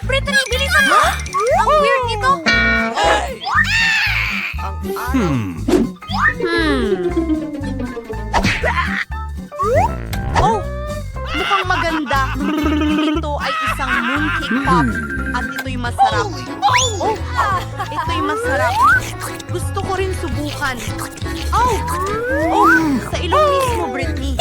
Brittany, bilisan mo! Ang weird nito! Oh! Mukhang maganda. Ito ay isang mooncake pop. At ito'y masarap. Oh! Ito'y masarap. Gusto ko rin subukan. Oh! Oh! Sa ilong mismo, Brittany.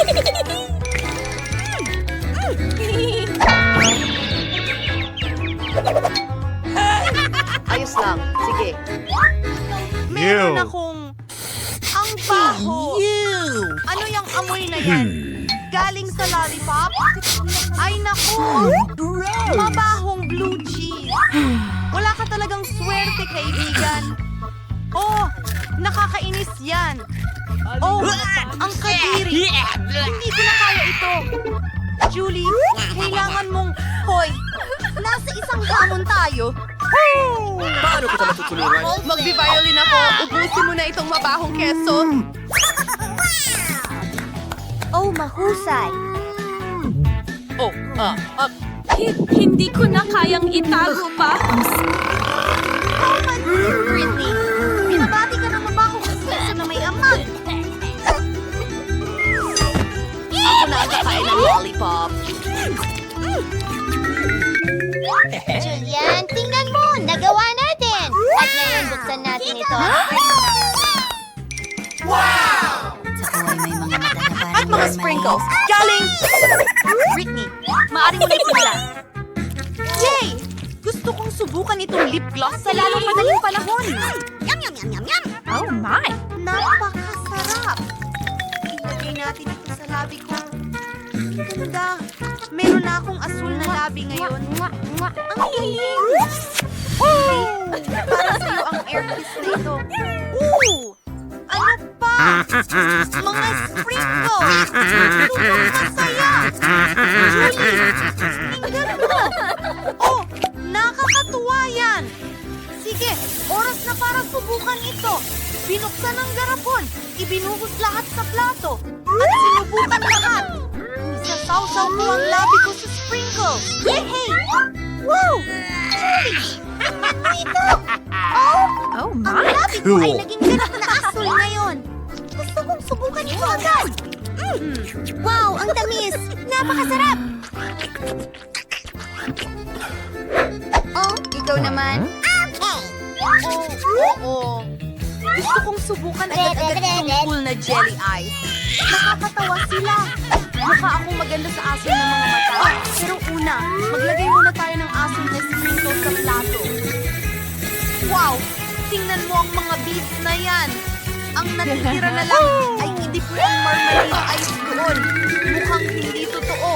Ayos lang. Sige. Meron akong... Ang baho! Ano yung amoy na yan? Galing sa lollipop? Ay naku! Mabahong blue cheese! Wala ka talagang swerte, kaibigan. Oh! Nakakainis yan! Oh! Ang kadiri! Hindi ko na kaya ito! Julie, kailangan mong... Hoy! Nasa isang hamon tayo! Paano kita matutulungan? Magbi-violin ako! Ubusin mo na itong mabahong keso! Oh, mahusay. Oh, Hindi ko na kayang itago pa! Britney, binabati ka ng mabahong keso na may amag. Ako na ang kakain ng lollipop! Julian, tingnan mo! Nagawa natin! At ngayon, buksan natin ito. Sa kaway may mga mata na parang At mga sprinkles! Galing! Britney, maaari mo na isimula. Yay! Gusto kong subukan itong lip gloss sa lalong madaling panahon. Yum, yum, yum, yum, yum! Oh my! Napakasarap! Ilagay natin ito sa labi ko. Ganda! Meron na akong asul na labi ngayon. Ang galing! Hey! Para sa'yo ang air kiss na ito. Ooh! Ano pa? Mga sprinkles! Sobrang masaya! Julie! Tingnan mo! Oh! Nakakatuwa yan! Sige, oras na para subukan ito. Binuksan ang garapon, ibinuhos lahat sa plato, at sinubukan lahat. Isasawsaw ko ang labi ko sa sprinkles. Yehey! Wow! Julie! Ano ito? Oh! Ang labi ko ay naging ganap na asul ngayon. Gusto kong subukan ito agad. Wow, ang tamis! Napakasarap! Oh, ikaw naman? Oo. Gusto kong subukan agad-agad itong cool na jelly ice. Nakakatawa sila. Mukha akong maganda sa asul ng mga mata. Pero una, maglagay muna tayo ng asul na sprinkles sa plato. Wow! Tingnan mo ang mga beads na yan. Ang natitira na lang ay idip mo ang marmalade ice doon. Mukhang hindi totoo.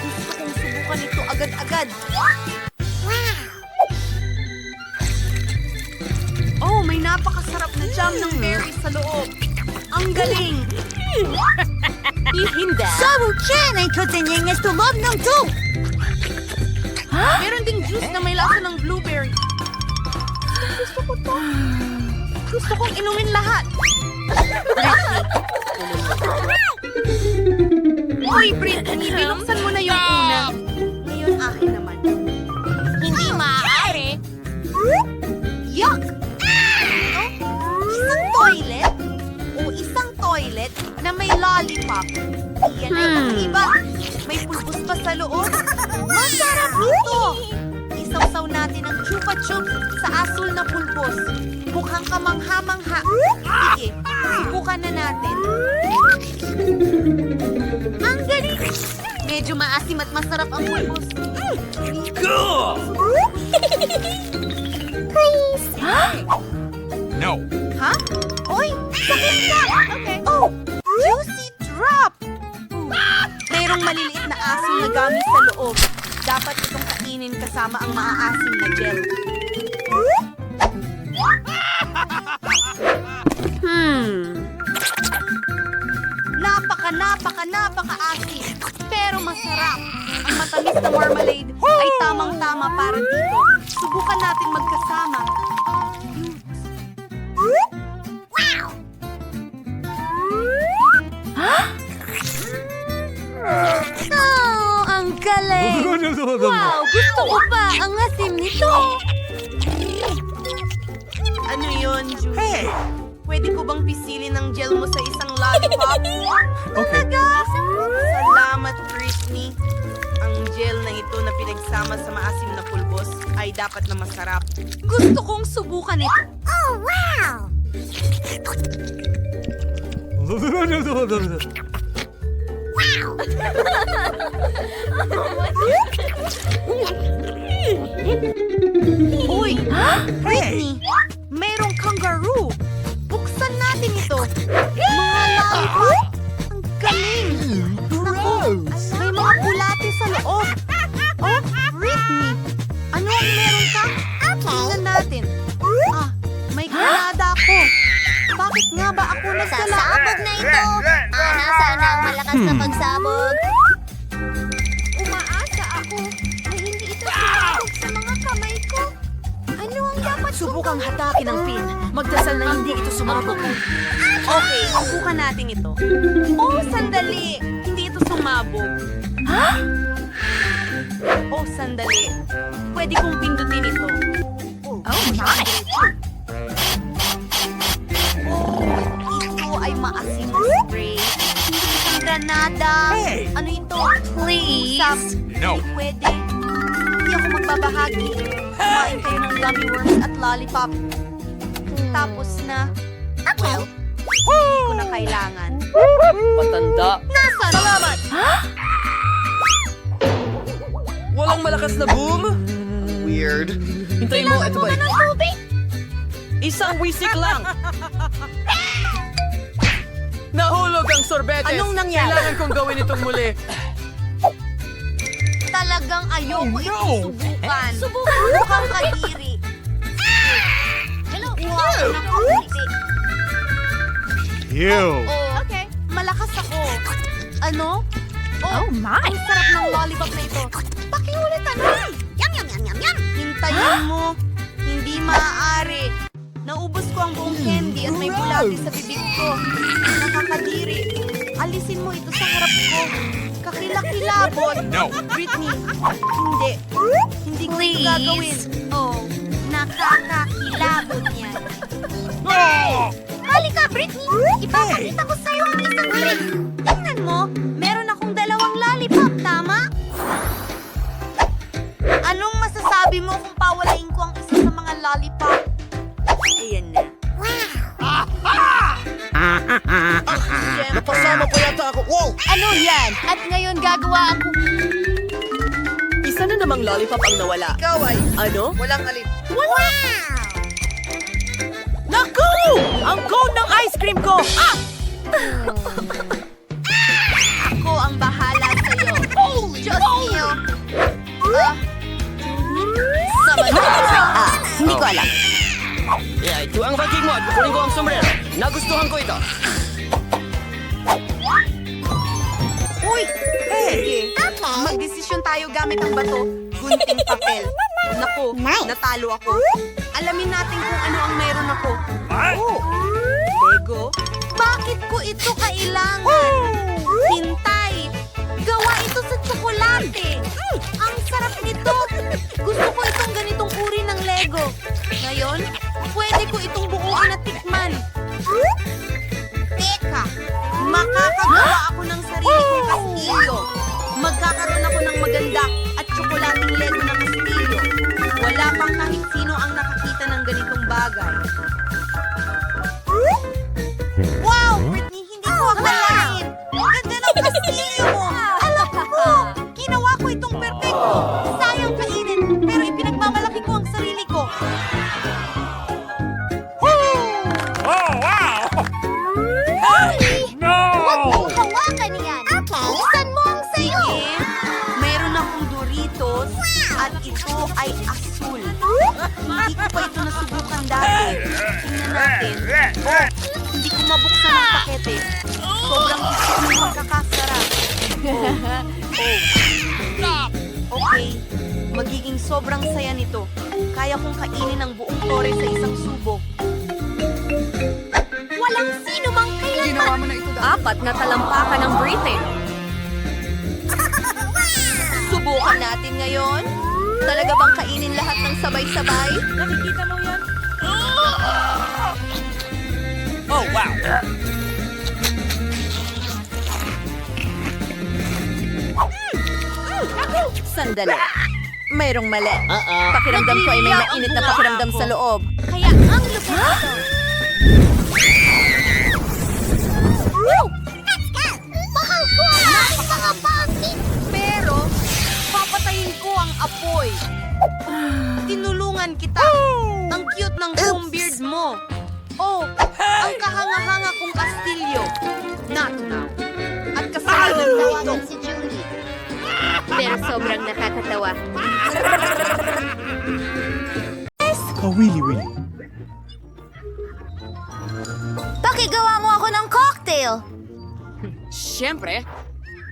Gusto kong subukan ito agad-agad. Oh, may napakasarap na jam ng berries sa loob. Ang galing! Hindi. Sabukin ay katinyeng tulog ng to! Meron ding juice na may lasa ng blueberry. Gusto ko to. Gusto kong inumin lahat. Hoy, Brittany, binuksan mo na yung una. Ngayon, akin naman. Hindi maaari! Yuck! Isang toilet? O isang toilet na may lollipop? Iyan ay kakaiba. May pulbos pa sa loob. Masarap ito! Isawsaw natin ang chupa chups sa asul na pulbos. Mukhang kamangha-mangha. Sige, subukan na natin. Ang galing! Medyo maasim at masarap ang pulbos. Please! No. Ha? Oy! Sakit ka! Okay. Oh! Juicy drop! Mayroong maliliit na asim na gamit sa loob. Dapat itong kainin kasama ang maaasim na gel. Napaka-asim. Pero masarap. Ang matamis na marmalade ay tamang-tama para dito. Subukan natin magkasama. Oh, ang galing! Wow, gusto ko pa ang asim nito. Ano yun, Julie? Pwede ko bang pisilin ang gel mo sa isang lollipop? Okay. Salamat, Britney. Ang gel na ito na pinagsama sa maasim na pulbos ay dapat na masarap. Gusto kong subukan ito. Uy! Britney! Mayroong kangaroo! Buksan natin ito! Mga lollipop! Ang galing! Naku! May mga bulati sa loob! Oh, Britney! Ano ang meron ka? Tingnan natin. Ah, may granada ako. Bakit nga ba ako nagdala? Sasabog na ito. Nasaan ang malakas na pagsabog? Umaasa ako na hindi ito sumabog sa mga kamay ko. Ano ang dapat Subukang hatakin ang pin. Magdasal na hindi ito sumabog. Okay, subukan natin ito. Oh, sandali! Hindi ito sumabog. Oh, sandali. Pwede kong pindutin ito. Oh my! Oh, ito ay maasim na spray. Hindi isang granada. Ano ito? Please. Usap. No. Hindi pwede. Hindi ako magbabahagi. Kumain kayo ng gummy worms at lollipop. Tapos na. Well, hindi ko na kailangan. Matanda. Nasaan? Salamat! Walang malakas na boom? Weird. Hintayin mo, ito ba? Ng tubig? Isang wisik lang. Nahulog ang sorbetes. Anong nangyari? Kailangan kong gawin itong muli. Talagang ayoko itong subukan. Subukan. Mukhang kadiri. Hello. Wow, nakakiti. Ew. Oh, okay. Malakas ako. Ano? Oh my! Ang sarap ng lollipop na ito. Pakiulitan na. Yum, yum, yum, yum, yum. Hintayin mo. Hindi maaari. Naubos ko ang buong candy at may bulati sa bibig ko. Nakakadiri. Alisin mo ito sa harap ko. Kakilakilabot. No. Britney, hindi. Hindi ko ito gagawin. Oh, nakakakilabot yan. Halika, Britney! Ipapakita ko sa'yo ang isang trick. Tingnan mo, meron akong dalawang lollipop, tama? Anong masasabi mo kung pawalain ko ang isa sa mga lollipop? Ayan na. Napasama pa yata ako. Wow! Ano yan? At ngayon gagawa ako... Isa na namang lollipop ang nawala. Ikaw ay Ano? walang alin. Naku! Ang cone ng ice cream ko! Ah! Ako ang bahala sa'yo. Diyos niyo. Hindi ko alam. Yeah, ito ang ranking mo at kukunin ko ang sombrero. Nagustuhan ko ito. Uy! Sige. Magdesisyon tayo gamit ang bato, gunting papel. Naku, natalo ako. Alamin natin kung ano ang meron ako. Oh, Lego? Bakit ko ito kailangan? Hintay! Gawa ito sa tsokolate! Ang sarap nito! Gusto ko itong ganitong uri ng Lego. Ngayon, pwede ko itong buuin at tikman. Teka! Makakagawa ako ng sarili kong kastilyo. Magkakaroon ako ng maganda at tsokolating Lego na kastilyo. Wala pang kahit sino ang nakakita ng ganitong bagay. Wow, Britney! Hindi ko akalain! Ang ganda ng kastilyo mo! Alam ko! Ginawa ko itong perfecto! Sayang kainin, pero ipinagmamalaki ko ang sarili ko. Oh, wow! Huwag No! mong hawakan yan. Buksan mo ang sayo. Sige, meron akong Doritos at ito ay asul. Hindi ko pa ito nasubukan dati. Tingnan natin. Oh, hindi ko mabuksan ang pakete. Sobrang isip ng pagkakasarap. Okay, magiging sobrang saya nito. Kaya kong kainin ang buong tore sa isang subok. Walang sino mang kailanman. Apat na talampakan ng breathing. Subukan natin ngayon. Talaga bang kainin lahat ng sabay-sabay? Nakikita mo yan? Oh, wow! Sandali. Mayroong mali. Pakiramdam ko ay may mainit na pakiramdam sa loob. Kaya ang lupit ito. Let's go! Mahal ko ang aking mga bakit! Pero, papatayin ko ang apoy. Tinulungan kita. Ang cute ng comb beard mo. Oh, ang kahanga-hanga kong kastilyo. Not now. At kasalanan ko ito. Tawagan si Julie. Pero sobrang nakakatawa. Pakigawa mo ako ng cocktail. Siyempre,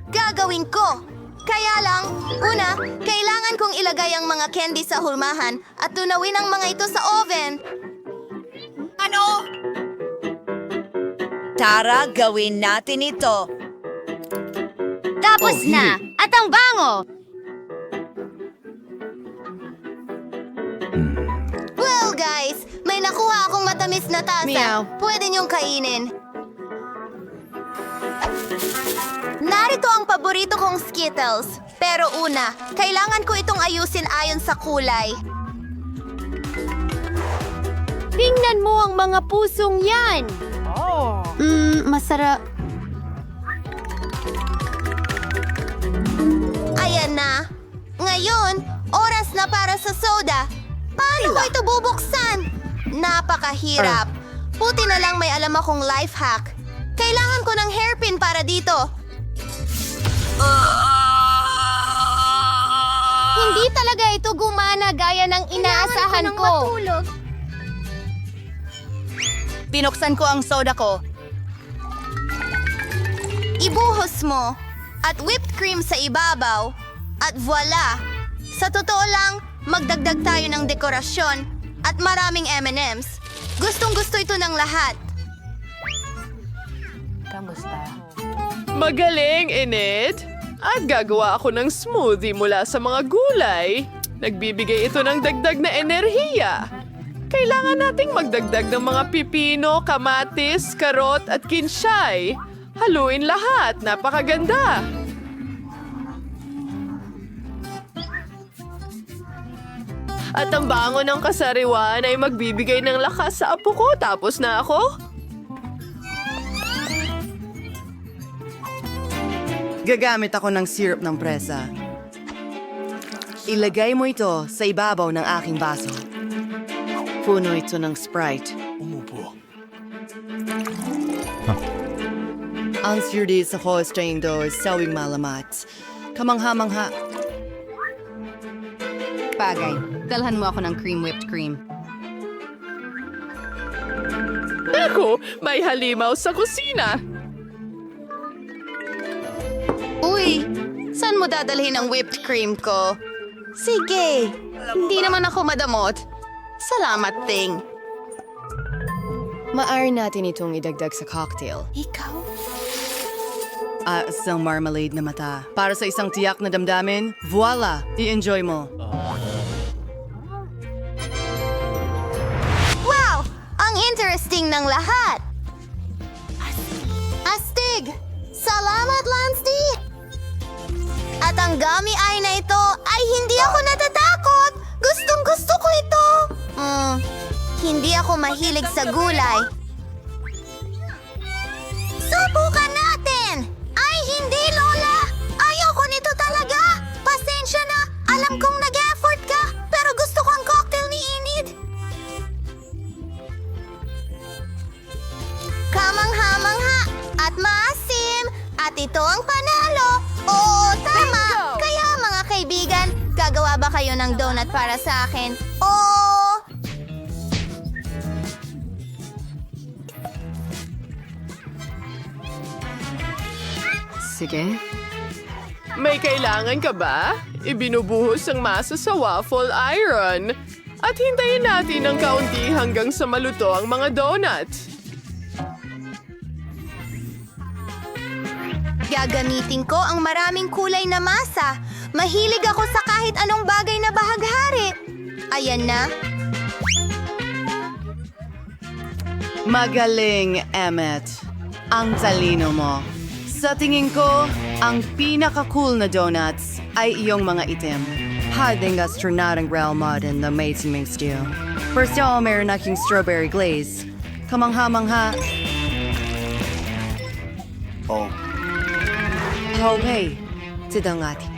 Gagawin ko. Kaya lang, una, kailangan kong ilagay ang mga candy sa hulmahan at tunawin ang mga ito sa oven. Tara, gawin natin ito. Tapos na! At ang bango! Well, guys, may nakuha akong matamis na tasa. Meow. Pwede niyong kainin. Narito ang paborito kong Skittles. Pero una, kailangan ko itong ayusin ayon sa kulay. Tingnan mo ang mga pusong yan! Masarap. Ayan na. Ngayon, oras na para sa soda. Paano ko ito bubuksan? Napakahirap. Buti na lang may alam akong life hack. Kailangan ko ng hairpin para dito. Hindi talaga ito gumana gaya ng inaasahan ko. Binuksan ko ang soda ko. Ibuhos mo at whipped cream sa ibabaw at voila! Sa totoo lang, magdagdag tayo ng dekorasyon at maraming M&M's. Gustong-gusto ito ng lahat. Magaling, Enid! At gagawa ako ng smoothie mula sa mga gulay. Nagbibigay ito ng dagdag na enerhiya. Kailangan nating magdagdag ng mga pipino, kamatis, karot at kinshay. Haluin lahat. Napakaganda! At ang bango ng kasariwan ay magbibigay ng lakas sa apo ko. Tapos na ako? Gagamit ako ng syrup ng presa. Ilagay mo ito sa ibabaw ng aking baso. Puno ito ng Sprite. Umupo. Ang sirdi sa hosting do sawing malamat. Kamangha-mangha. Bagay, dalhan mo ako ng whipped cream. Ako, may halimaw sa kusina. Uy, saan mo dadalhin ang whipped cream ko? Sige, hindi naman ako madamot. Salamat, Ting. Maaari natin itong idagdag sa cocktail. Ikaw? Isang marmalade na mata. Para sa isang tiyak na damdamin, voila! I-enjoy mo. Wow! Ang interesting ng lahat! Astig! Salamat, Lansdy! At ang gummy eye na ito ay hindi ako natatakot! Gustong-gusto ko ito! Hindi ako mahilig sa gulay. Subukan natin! Ay, hindi, Lola! Ayoko nito talaga! Pasensya na! Alam kong nag-effort ka, pero gusto ko ang cocktail ni Enid! Kamangha-mangha at maasim! At ito ang panalo! Oo, tama! Kaya mga kaibigan, gagawa ba kayo ng donut para sa akin? Oo! Sige. May kailangan ka ba? Ibinubuhos ang masa sa waffle iron. At hintayin natin ng kaunti hanggang sa maluto ang mga donut. Gagamitin ko ang maraming kulay na masa Mahilig ako sa kahit anong bagay na bahaghari. Ayan na. Magaling, Emmet. Ang talino mo. Sa tingin ko, ang pinaka-cool na donuts ay iyong mga itim. Hiding astronauting real modern na amazing stew. First of all, meron aking strawberry glaze. Kamangha-mangha. Oh. Okay. Tidangati.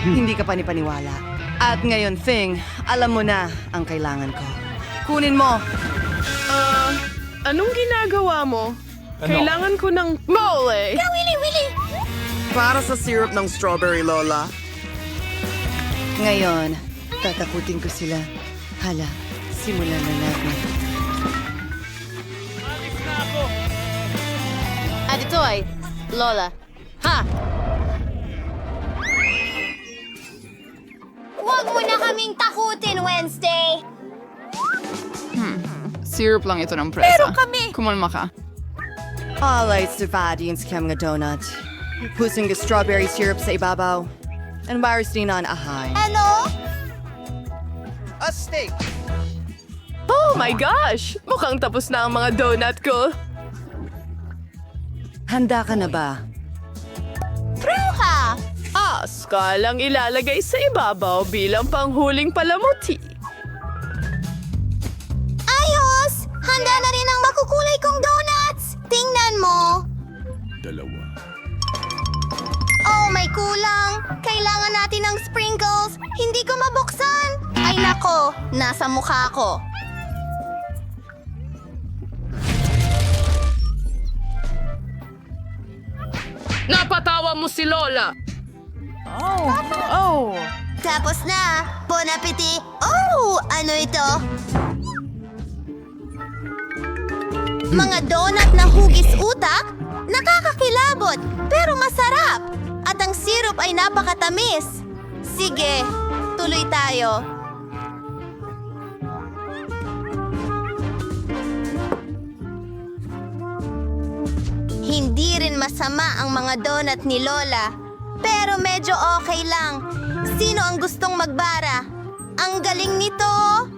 Hindi ka panipaniwala. At ngayon, Thing, alam mo na ang kailangan ko. Kunin mo! Anong ginagawa mo? Kailangan ko ng mole. Para sa syrup ng strawberry, Lola. Ngayon, tatakutin ko sila. Hala, simulan na natin. At ito ay, Lola. Ha! Huwag mo na kaming takutin, Wednesday. Syrup lang ito ng presa. Pero kami! Kumalma ka. Alay sa Vadians kem nga donut. Pusing yung strawberry syrup sa ibabaw. And virus din ang ahay. Ano? A steak. Oh my gosh! Mukhang tapos na ang mga donut ko. Handa ka na ba? True ka! Skalang ilalagay sa ibabaw bilang panghuling palamuti. Ayos! Handa na rin ang makukulay kong donuts! Tingnan mo! Oh, may kulang! Kailangan natin ng sprinkles! Hindi ko mabuksan! Ay nako! Nasa mukha ko! Napatawa mo si Lola! Tapos na! Bon appetit! Oh! Ano ito? Mga donut na hugis utak? Nakakakilabot, pero masarap! At ang syrup ay napakatamis! Sige, tuloy tayo. Hindi rin masama ang mga donut ni Lola, pero medyo okay lang. Sino ang gustong magbara? Ang galing nito!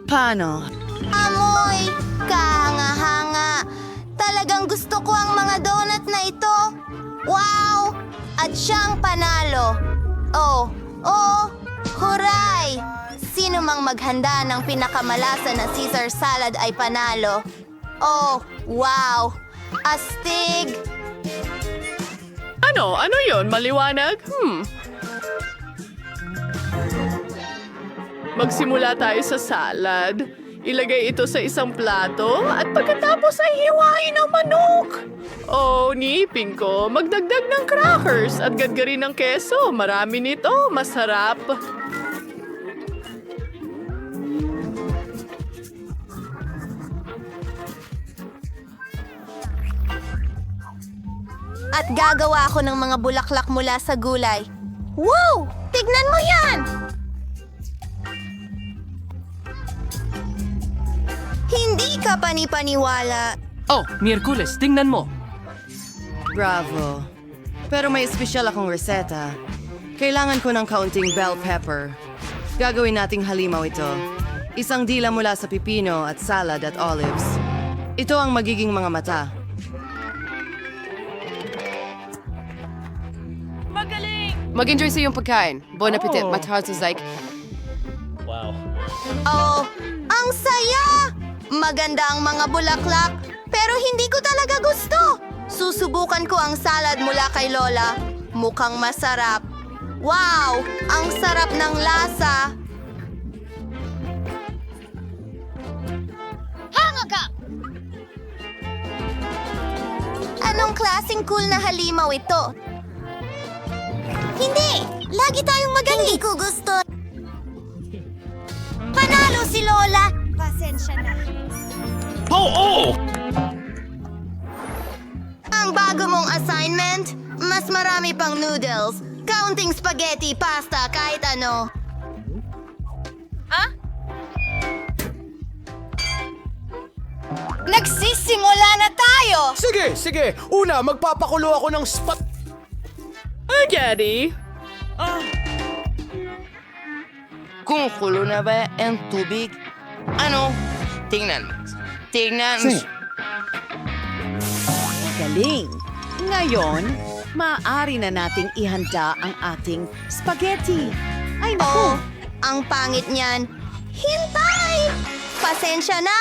Paano? Amoy! Kahanga-hanga! Talagang gusto ko ang mga donut na ito! Wow! At siyang panalo! Oh! Huray! Sino mang maghanda ng pinakamalasa na Caesar salad ay panalo. Oh! Wow! Astig! Ano yon? Maliwanag? Magsimula tayo sa salad. Ilagay ito sa isang plato at pagkatapos ay hiwain ang manok. Oh, niipin ko. Magdagdag ng crackers at gadgarin ng keso. Marami nito. Masarap. At gagawa ako ng mga bulaklak mula sa gulay. Wow! Tignan mo yan! Hindi ka panipaniwala. Oh, Miyerkules, tingnan mo. Bravo. Pero may espesyal akong reseta. Kailangan ko ng kaunting bell pepper. Gagawin nating halimaw ito. Isang dila mula sa pipino at salad at olives. Ito ang magiging mga mata. Mag-enjoy sa iyong pagkain. Bon appetit, Matarzazik. Oh, ang saya! Maganda ang mga bulaklak, pero hindi ko talaga gusto. Susubukan ko ang salad mula kay Lola. Mukhang masarap. Wow! Ang sarap ng lasa. Hanga ka! Anong klaseng cool na halimaw ito? Hindi! Lagi tayong magaling! Hindi ko gusto. Panalo si Lola! Pasensya na. Ang bago mong assignment? Mas marami pang noodles. Counting spaghetti, pasta, kahit ano. Nagsisimula na tayo! Sige. Una, magpapakulo ako ng spot. Gary, Kumukulo na ba ang tubig? Ano? Tingnan. Galing! Ngayon, maaari na nating ihanda ang ating spaghetti. Ay, naku! Oh, ang pangit niyan. Hintay! Pasensya na!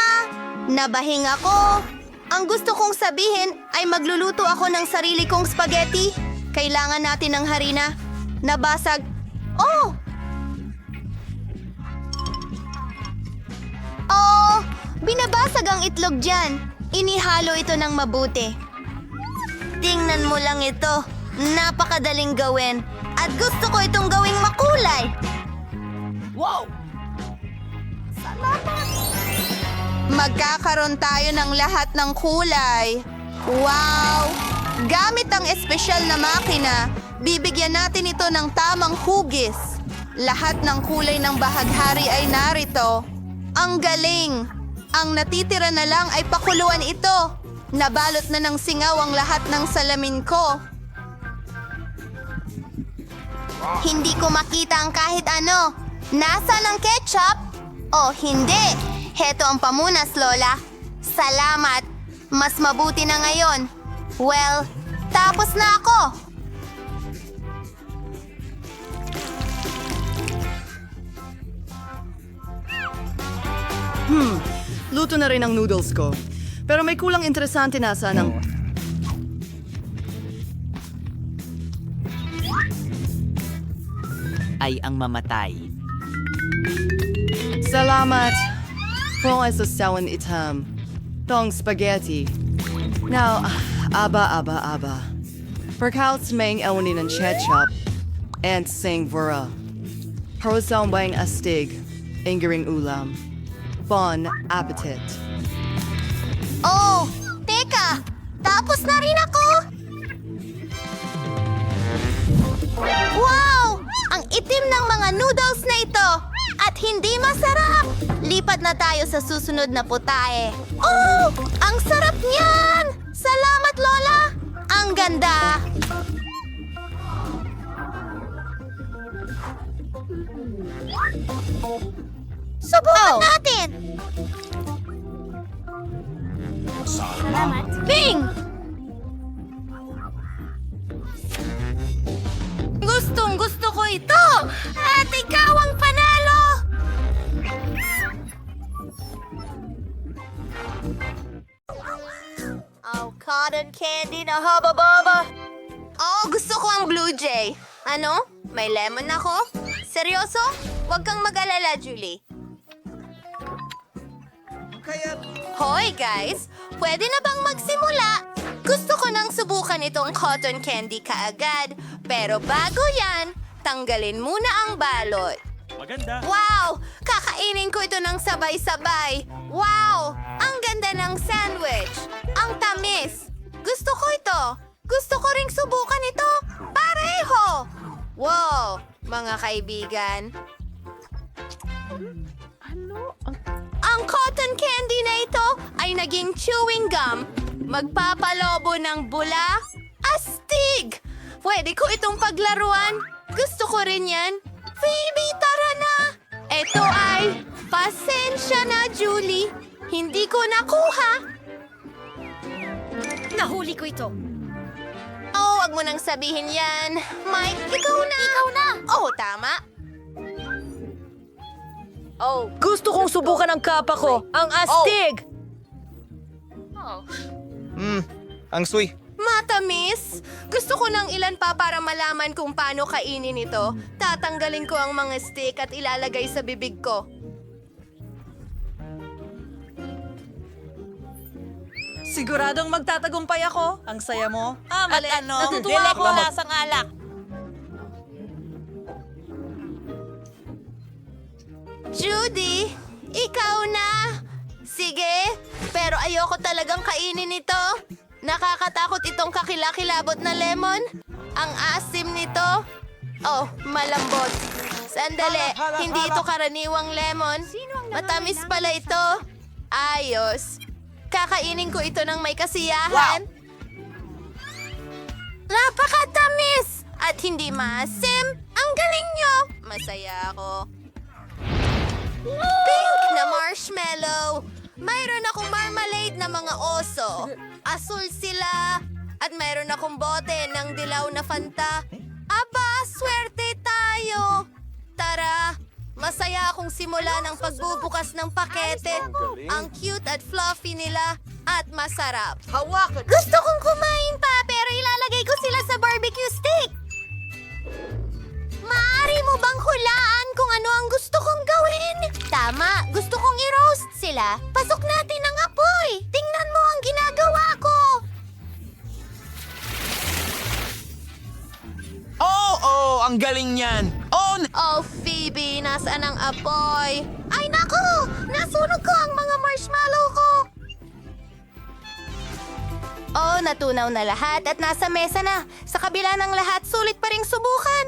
Nabahing ako. Ang gusto kong sabihin ay magluluto ako ng sarili kong spaghetti. Kailangan natin ng harina. Nabasag. Oh! Oh! Binabasag ang itlog dyan. Inihalo ito ng mabuti. Tingnan mo lang ito. Napakadaling gawin. At gusto ko itong gawing makulay. Magkakaroon tayo ng lahat ng kulay. Wow! Gamit ang espesyal na makina, bibigyan natin ito ng tamang hugis. Lahat ng kulay ng bahaghari ay narito. Ang galing! Ang natitira na lang ay pakuluan ito. Nabalot na ng singaw ang lahat ng salamin ko. Hindi ko makita ang kahit ano. Nasaan ang ketchup? Oh, hindi. Heto ang pamunas, Lola. Salamat. Mas mabuti na ngayon. Well, tapos na ako. Luto na rin ang noodles ko. Pero may kulang interesante na ng... Ay ang mamatay. Salamat! Kung ay sasawan itam. Tong spaghetti. Now, aba. Perkauts mang ewanin ng ketchup. And sing vura. Parosang bang astig. Ingering ulam. Bon appetit. Oh, teka! Tapos na rin ako! Wow! Ang itim ng mga noodles na ito! At hindi masarap! Lipat na tayo sa susunod na putahe. Oh! Ang sarap niyan! Salamat, Lola! Ang ganda! Subukan natin! Bing! Gustong-gusto ko ito! At ikaw ang panalo! Oh, cotton candy na haba-baba! Oh, gusto ko ang Blue Jay. Ano? May lemon ako? Seryoso? Huwag kang mag-alala, Julie. Hoy guys, pwede na bang magsimula? Gusto ko nang subukan itong cotton candy kaagad. Pero bago yan, tanggalin muna ang balot. Maganda. Wow! Kakainin ko ito ng sabay-sabay. Wow! Ang ganda ng sandwich. Ang tamis. Gusto ko ito. Gusto ko ring subukan ito. Pareho! Wow! Mga kaibigan. Ang cotton candy na ito ay naging chewing gum. Magpapalobo ng bula. Astig! Pwede ko itong paglaruan. Gusto ko rin yan. Phoebe, tara na! Ito ay, pasensya na, Julie. Hindi ko nakuha. Nahuli ko ito. Oh, wag mo nang sabihin yan. Mike, ikaw na. Ikaw na. Oh, tama. Oh, Gusto kong subukan ang kapa ko. Ang astig! Ang sui. matamis. Gusto ko ng ilan pa para malaman kung paano kainin ito. Tatanggalin ko ang mga stick at ilalagay sa bibig ko. Siguradong magtatagumpay ako. Ang saya mo. Mali. At ano? Natutuwa ako. Lasang alak. Judy, ikaw na. Sige, pero ayoko talagang kainin ito. Nakakatakot itong kakilakilabot na lemon. Ang asim nito. Oh, malambot. Sandali, hindi ito karaniwang lemon. Matamis pala ito. Ayos. Kakainin ko ito ng may kasiyahan. Napakatamis! At hindi maasim. Ang galing nyo! Masaya ako. Pink na marshmallow. Mayroon akong marmalade na mga oso. Asul sila. At mayroon akong bote ng dilaw na Fanta. Aba, swerte tayo! Tara, masaya akong simula ng pagbubukas ng pakete. Ang cute at fluffy nila at masarap. Gusto kong kumain pa pero ilalagay ko sila sa barbecue stick. Maaari mo bang hulaan kung ano ang gusto kong gawin? Tama, gusto kong i-roast sila. Pasok natin ang apoy. Tingnan mo ang ginagawa ko. Oh, ang galing niyan. Oh, Phoebe, nasaan ang apoy? Ay, naku! Nasunog ko ang mga marshmallow ko! Oh, natunaw na lahat at nasa mesa na. Sa kabila ng lahat, sulit pa ring subukan.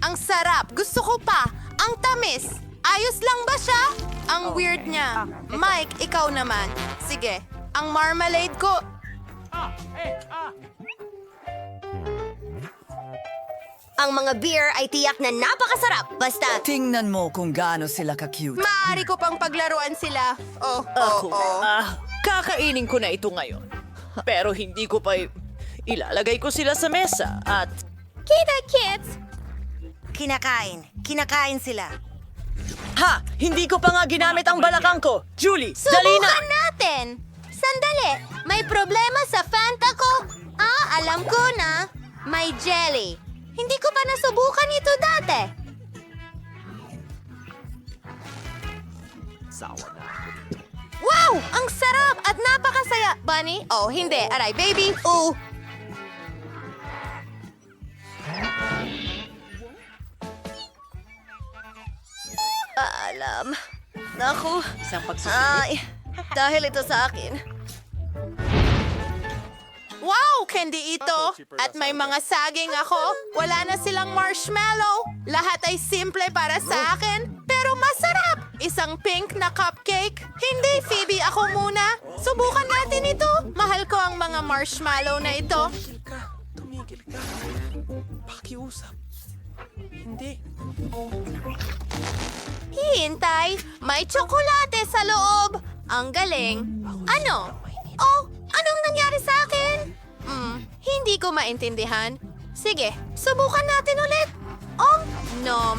Ang sarap. Gusto ko pa. Ang tamis. Ayos lang ba siya? Ang weird niya. Mike, ikaw naman. Sige, ang marmalade ko... Ang mga beer ay tiyak na napakasarap. Basta, Tingnan mo kung gaano sila ka-cute. maaari ko pang paglaruan sila. Kakainin ko na ito ngayon. Pero hindi ko pa ilalagay ko sila sa mesa at Kita, kids! Kinakain sila. ha! Hindi ko pa nga ginamit ang balakang ko! Julie, dali na! Subukan natin! Sandali! May problema sa Fanta ko! Alam ko na! May jelly. Hindi ko pa nasubukan ito dati. Wow! Ang sarap at napakasaya! Bunny? Oh, hindi. Aray, baby. Ooh! Alam. Naku. Ay, dahil ito sa akin. Wow, candy ito. At may mga saging ako. Wala na silang marshmallow. Lahat ay simple para sa akin. Pero masarap. Isang pink na cupcake. Hindi, Phoebe, ako muna. Subukan natin ito. Mahal ko ang mga marshmallow na ito. Tumigil ka. Pakiusap. Hindi. Hintay, may tsokolate sa loob. Ang galing. Ano? Oh, anong nangyari sa akin? Hindi ko maintindihan. Sige, subukan natin ulit. Oh, nom.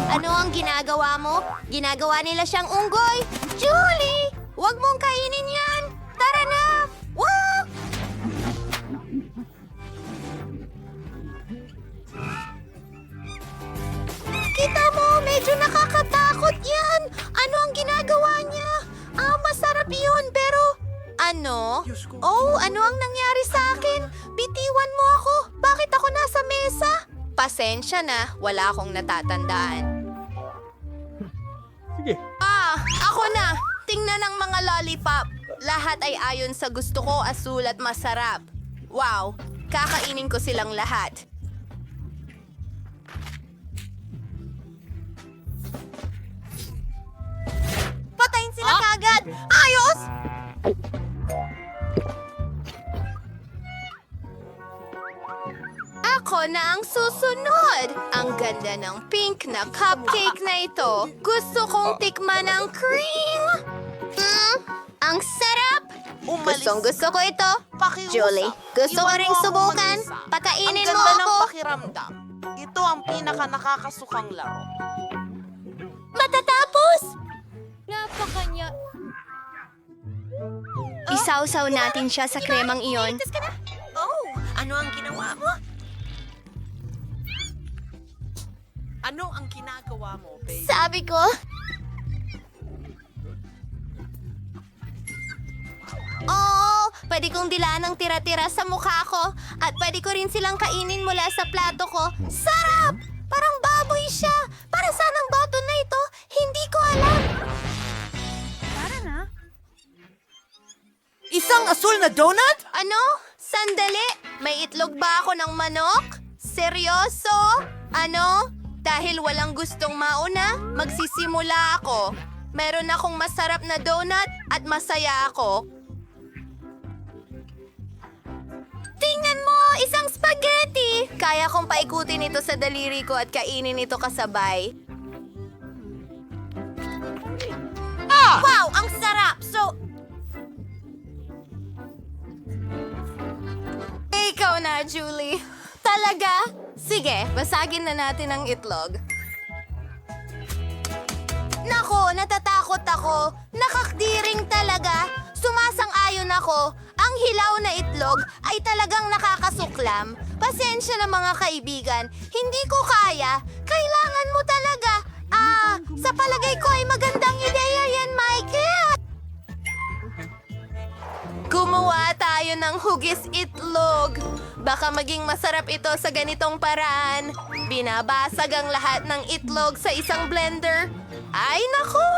Ano ang ginagawa mo? Ginagawa nila siyang unggoy. Julie! Huwag mong kainin yan! Tara na! Woo! Kita mo, medyo nakakatakot yan. Ano ang ginagawa niya? Masarap yun, pero... Ano? Oh, ano ang nangyari sa akin? Bitiwan mo ako. Bakit ako nasa mesa? Pasensya na, wala akong natatandaan. Sige. Ako na. Tingnan ang mga lollipop. Lahat ay ayon sa gusto ko, asul at masarap. Wow, kakainin ko silang lahat. Patayin sila kagad! Ayos! Ako na ang susunod. Ang ganda ng pink na cupcake na ito. Gusto kong tikman ang cream. Ang sarap! Gustong-gusto ko ito. Julie, gusto ko ring subukan. Pakainin mo ako. pakiramdam. Ito ang pinaka nakakasukang laro. Matatapos! Napakanya. Isawsaw natin siya sa kremang iyon. Oh, ano ang ginawa mo? Ano ang ginagawa mo, babe? Sabi ko... Oh, pwede kong dilaan ng tira-tira sa mukha ko at pwede ko rin silang kainin mula sa plato ko. Sarap! Parang baboy siya. Para saan ang button na ito? Hindi ko alam. Isang asul na donut? Ano? Sandali. May itlog ba ako ng manok? Seryoso? Ano? Dahil walang gustong mauna, magsisimula ako. Meron akong masarap na donut at masaya ako. Tingnan mo! Isang spaghetti! Kaya kong paikutin ito sa daliri ko at kainin ito kasabay. Wow! Ang sarap! Ikaw na, Julie. Talaga? Sige, basagin na natin ang itlog. Nako, natatakot ako. Nakakdiring talaga. Sumasang-ayon ako. Ang hilaw na itlog ay talagang nakakasuklam. Pasensya na mga kaibigan. Hindi ko kaya. Kailangan mo talaga. Sa palagay ko ay magandang ideya yan, Michael. Gumawa tayo ng hugis itlog. Baka maging masarap ito sa ganitong paraan. Binabasag ang lahat ng itlog sa isang blender. Ay, naku!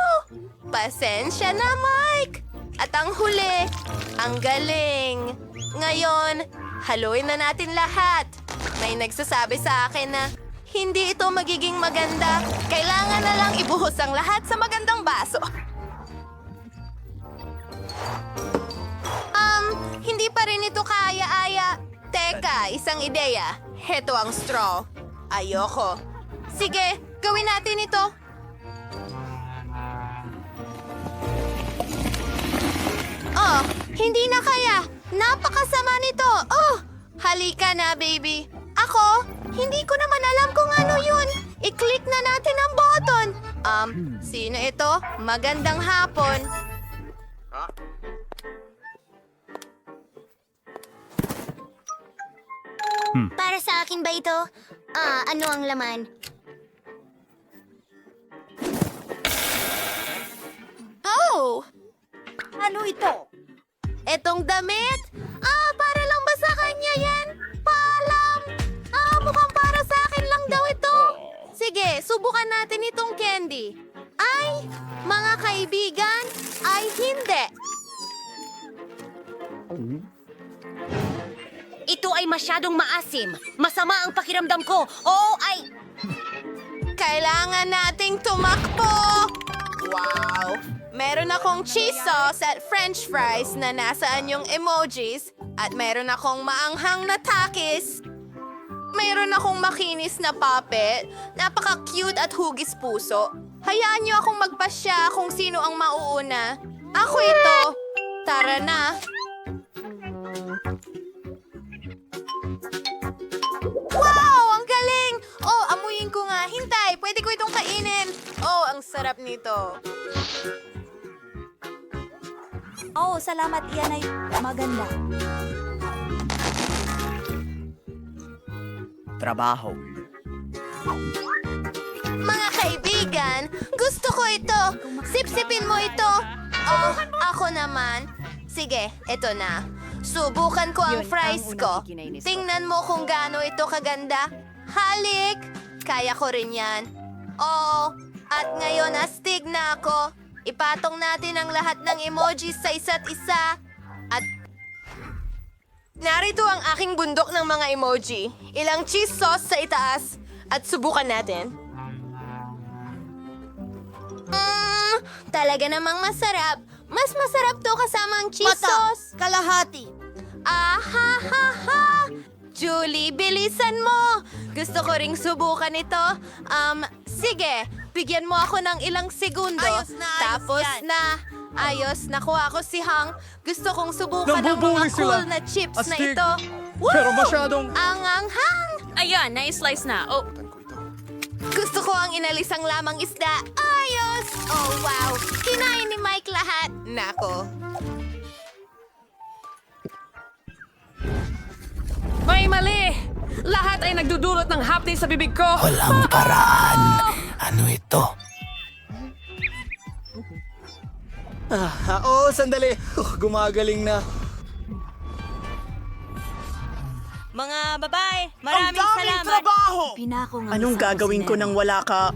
Pasensya na, Mike! At ang huli, ang galing. Ngayon, haluin na natin lahat. May nagsasabi sa akin na hindi ito magiging maganda. Kailangan na lang ibuhos ang lahat sa magandang baso. Hindi pa rin ito kaya-aya. Teka, isang ideya. Heto ang straw. Ayoko. Sige, gawin natin ito. Oh, hindi na kaya. Napakasama nito. Oh, halika na, baby. Ako, hindi ko naman alam kung ano yun. I-click na natin ang button. Sino ito? Magandang hapon. Para sa akin ba ito? Ano ang laman? Oh! Ano ito? Etong damit? Para lang ba sa kanya yan? Paalam! Mukhang para sa akin lang daw ito. Sige, subukan natin itong candy. Ay, mga kaibigan, ay hindi. Ito ay masyadong maasim. Masama ang pakiramdam ko. Oo, ay... Kailangan nating tumakbo! Wow! Meron akong cheese sauce at french fries na nasaan yung emojis at meron akong maanghang na takis. Meron akong makinis na puppet, napaka-cute at hugis puso. Hayaan niyo akong magpasya kung sino ang mauuna. Ako ito. Tara na. Wow! Ang galing! Oh, amuyin ko nga. Hintay, pwede ko itong kainin. Oh, ang sarap nito. Oh, salamat. Yan ay maganda. Trabaho. Mga kaibigan, gusto ko ito. Sipsipin mo ito. Oh, ako naman. Sige, ito na. Subukan ko ang fries ko. Tingnan mo kung gaano ito kaganda. Halik! Kaya ko rin yan. Oh, at ngayon astig na ako. Ipatong natin ang lahat ng emojis sa isa't isa. At narito ang aking bundok ng mga emoji. Ilang cheese sauce sa itaas. At subukan natin. Talaga namang masarap. Mas masarap to kasama ang cheese sauce. Kalahati. Ahahaha! Julie, bilisan mo! Gusto ko ring subukan ito. Sige, bigyan mo ako ng ilang segundo. Ayos na, ayos Tapos yan. na. Ayos, nakuha ko si Hang. Gusto kong subukan ng mga cool na chips na ito. Pero masyadong... Ang anghang! Ayan, na-slice na. Oh, Gusto ko ang inalisang lamang isda. Ayos! Oh, wow! Kinain ni Mike lahat. Nako. may mali! Lahat ay nagdudulot ng hapdi sa bibig ko. Walang paraan. Ano ito? Oo, sandali. Gumagaling na. Mga babae, maraming salamat. Trabaho! Pinako nga Anong sa gagawin ko kusinero. nang wala ka?